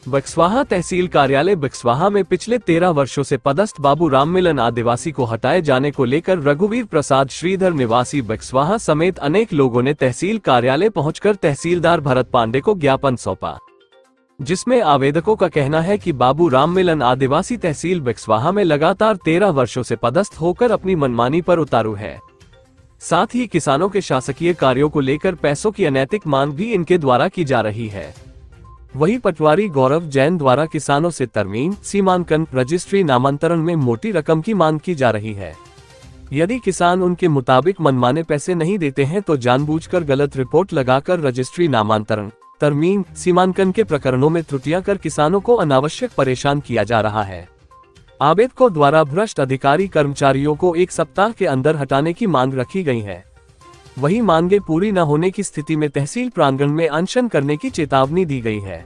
बक्सवाहा तहसील कार्यालय बक्सवाहा में पिछले 13 वर्षों से पदस्थ बाबू राममिलन आदिवासी को हटाए जाने को लेकर रघुवीर प्रसाद श्रीधर निवासी बक्सवाहा समेत अनेक लोगों ने तहसील कार्यालय पहुंचकर तहसीलदार भरत पांडे को ज्ञापन सौंपा, जिसमें आवेदकों का कहना है कि बाबू राममिलन आदिवासी तहसील बक्सवाहा में लगातार 13 वर्षों से पदस्थ होकर अपनी मनमानी पर उतारू है। साथ ही किसानों के शासकीय कार्यों को लेकर पैसों की अनैतिक मांग भी इनके द्वारा की जा रही है। वहीं पटवारी गौरव जैन द्वारा किसानों से तरमीम, सीमांकन, रजिस्ट्री नामांतरण में मोटी रकम की मांग की जा रही है। यदि किसान उनके मुताबिक मनमाने पैसे नहीं देते हैं तो जानबूझकर गलत रिपोर्ट लगाकर रजिस्ट्री नामांतरण, तरमीम, सीमांकन के प्रकरणों में त्रुटियां कर किसानों को अनावश्यक परेशान किया जा रहा है। आवेदकों द्वारा भ्रष्ट अधिकारी कर्मचारियों को 1 सप्ताह के अंदर हटाने की मांग रखी गई है। वहीं मांगे पूरी न होने की स्थिति में तहसील प्रांगण में अनशन करने की चेतावनी दी गई है।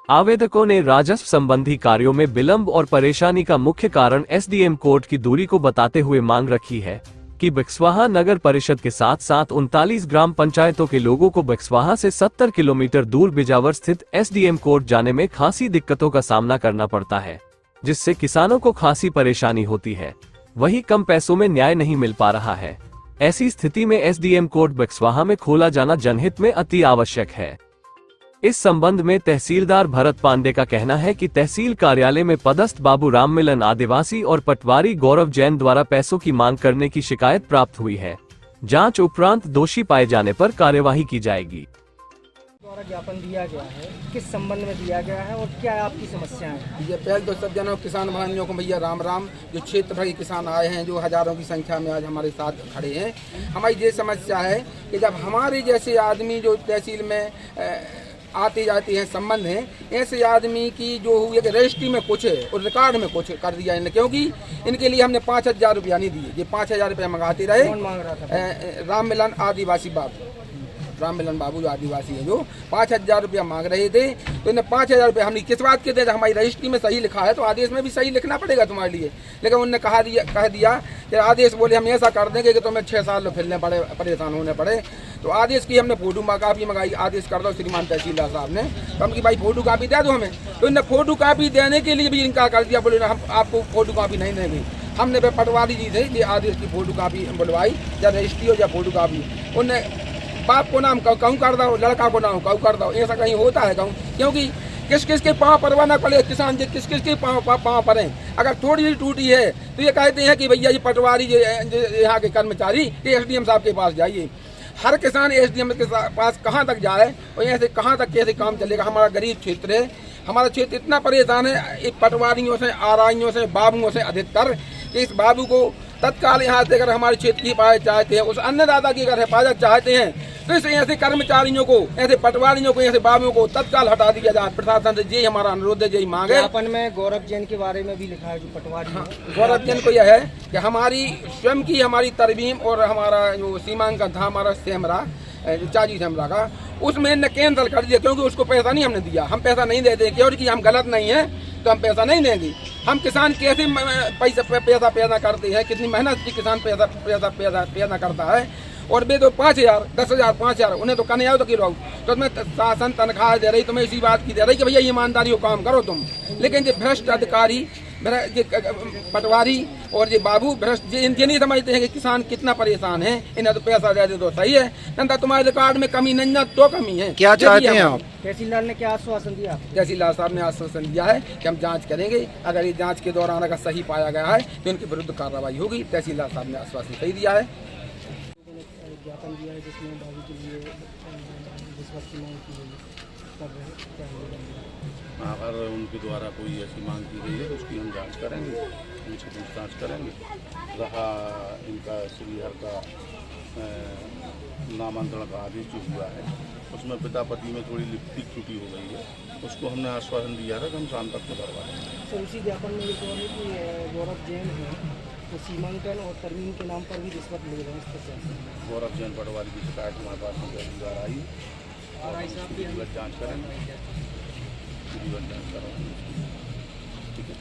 आवेदकों ने राजस्व संबंधी कार्यों में विलंब और परेशानी का मुख्य कारण एसडीएम कोर्ट की दूरी को बताते हुए मांग रखी है कि बक्सवाहा नगर परिषद के साथ साथ 39 ग्राम पंचायतों के लोगों को बक्सवाहा से 70 किलोमीटर दूर बिजावर स्थित एसडीएम कोर्ट जाने में खासी दिक्कतों का सामना करना पड़ता है, जिससे किसानों को खासी परेशानी होती है। वहीं कम पैसों में न्याय नहीं मिल पा रहा है। ऐसी स्थिति में एसडीएम कोर्ट बक्सवाहा में खोला जाना जनहित में अति आवश्यक है। इस संबंध में तहसीलदार भरत पांडे का कहना है कि तहसील कार्यालय में पदस्थ बाबू राममिलन आदिवासी और पटवारी गौरव जैन द्वारा पैसों की मांग करने की शिकायत प्राप्त हुई है। जांच उपरांत दोषी पाए जाने पर कार्यवाही की जाएगी। द्वारा ज्ञापन दिया गया है, किस संबंध में दिया गया है और क्या आपकी समस्या है? ये पहले तो सब जनों किसान भाइयों को भैया राम राम। जो क्षेत्र भर के किसान आए हैं, जो हजारों की संख्या में आज हमारे साथ खड़े हैं। हमारी ये समस्या है कि जब हमारे जैसे आदमी जो तहसील में आते जाते हैं संबंध हैं, ऐसे आदमी की जो हुई कि रजिस्ट्री में कुछ है और रिकॉर्ड में कुछ कर दिया इन्हें, क्योंकि इनके लिए हमने 5000 रुपया नहीं दिए। ये 5000 रुपया मंगाते रहे। कौन मांग रहा था? राममिलन आदिवासी बाबू, राममिलन बाबू जो आदिवासी है, जो 5000 रुपया मांग रहे थे। तो इन्हें 5000 रुपया हमने किस बात के दे? हमारी रजिस्ट्री में सही लिखा है तो आदेश में भी सही लिखना पड़ेगा तुम्हारे लिए। लेकिन उन्होंने कह दिया कि आदेश बोले हम ऐसा कर देंगे कि तुम्हें 6 साल फिरने पड़े, परेशान होने पड़े। तो आदेश की हमने फोटो कापी मंगाई। आदेश कर दो श्रीमान तहसीलदार साहब ने, तो हम की भाई फोटो कापी दे दो हमें। तो इन्हें फोटो कापी देने के लिए भी इनका कर दिया, बोले हम आपको फोटो कापी नहीं देंगे। हमने पटवारी जी से ये आदेश की फोटो कापी बुलवाई, या रजिस्ट्री हो या फोटो कापी। उन्हें बाप को नाम कहूँ कर दो, लड़का को नाम कहूँ कर दो। ऐसा कहीं होता है कहूँ? क्योंकि किस किस के पाँव परवाना पड़े, किसान जी किस किस के पाँव पड़े। अगर थोड़ी सी टूटी है तो ये कहते हैं कि भैया ये पटवारी यहाँ के कर्मचारी एसडीएम साहब के पास जाइए। हर किसान एसडीएम के पास कहाँ तक जाए और यहाँ से कहाँ तक कैसे काम चलेगा? हमारा गरीब क्षेत्र है, हमारा क्षेत्र इतना परेशान है पटवारियों से, आरआईओं से, बाबुओं से अधिकतर, कि इस बाबू को तत्काल यहाँ से अगर हमारे क्षेत्र की हिफाजत चाहते हैं, उस अन्नदाता की अगर हिफाजत चाहते हैं, तो इस ऐसे कर्मचारियों को, ऐसे पटवारियों को, ऐसे बाबुओं को तत्काल हटा दिया जाए। प्रशासन से यही हमारा अनुरोध है, यही मांग है। ज्ञापन में गौरव जैन के बारे में भी लिखा है, जो पटवारी है। गौरव जैन को यह है कि हमारी स्वयं की हमारी तरमीम और हमारा जो सीमांकन था हमारा सेमरा, चाची सेमरा का, उसमें इन्हें कैंसिल कर दिया, क्योंकि उसको पैसा नहीं हमने दिया। हम पैसा नहीं देते क्योंकि हम गलत नहीं है, तो हम पैसा नहीं देंगे। हम किसान कैसे पैसा पैदा करते हैं, कितनी मेहनत से किसान पैदा करता है। और वे तो 5000, 10,000, 5000 उन्हें तो करने आओ तो कि रहो, तो तुम्हें शासन तनख्वाह दे रही, तुम्हें इसी बात की दे रही कि भैया ईमानदारी को काम करो तुम। लेकिन ये भ्रष्ट अधिकारी, पटवारी और ये बाबू भ्रष्ट, ये नहीं समझते हैं कि किसान कितना परेशान है। इन्हें तो पैसा दे दे तो सही है, नंदा तुम्हारे रिकॉर्ड में कमी नहीं, तो कमी है। क्या चाहते हैं आप? तहसीलदार ने क्या आश्वासन दिया? तहसीलदार साहब ने आश्वासन दिया है कि हम जांच करेंगे। अगर ये जांच के दौरान अगर सही पाया गया है तो इनके विरुद्ध कार्रवाई होगी। तहसीलदार साहब ने आश्वासन सही दिया है। ज्ञापन दिया है जिसमें बाबू के लिए रिश्वत की मांग की गई है। अगर उनके द्वारा कोई ऐसी मांग की गई है उसकी हम जांच करेंगे, उनसे पूछताछ करेंगे। रहा इनका श्रीहर का नामांतरण का आदेश जो हुआ है, उसमें पिता पति में थोड़ी लिप्टिक त्रुटि हो गई है, उसको हमने आश्वासन दिया था कि हम शाम तक को करवा देंगे। तो उसी ज्ञापन में लिखा है कि गौरव जैन है तो सीमांकन और तरमीम के नाम पर भी रिश्वत ले रहे हैं। गौरव जैन पटवारी की शिकायत हमारे पास में पहली बार आई और उसकी विधिवत जाँच करेंगे, विधिवत जाँच करेंगे। ठीक है।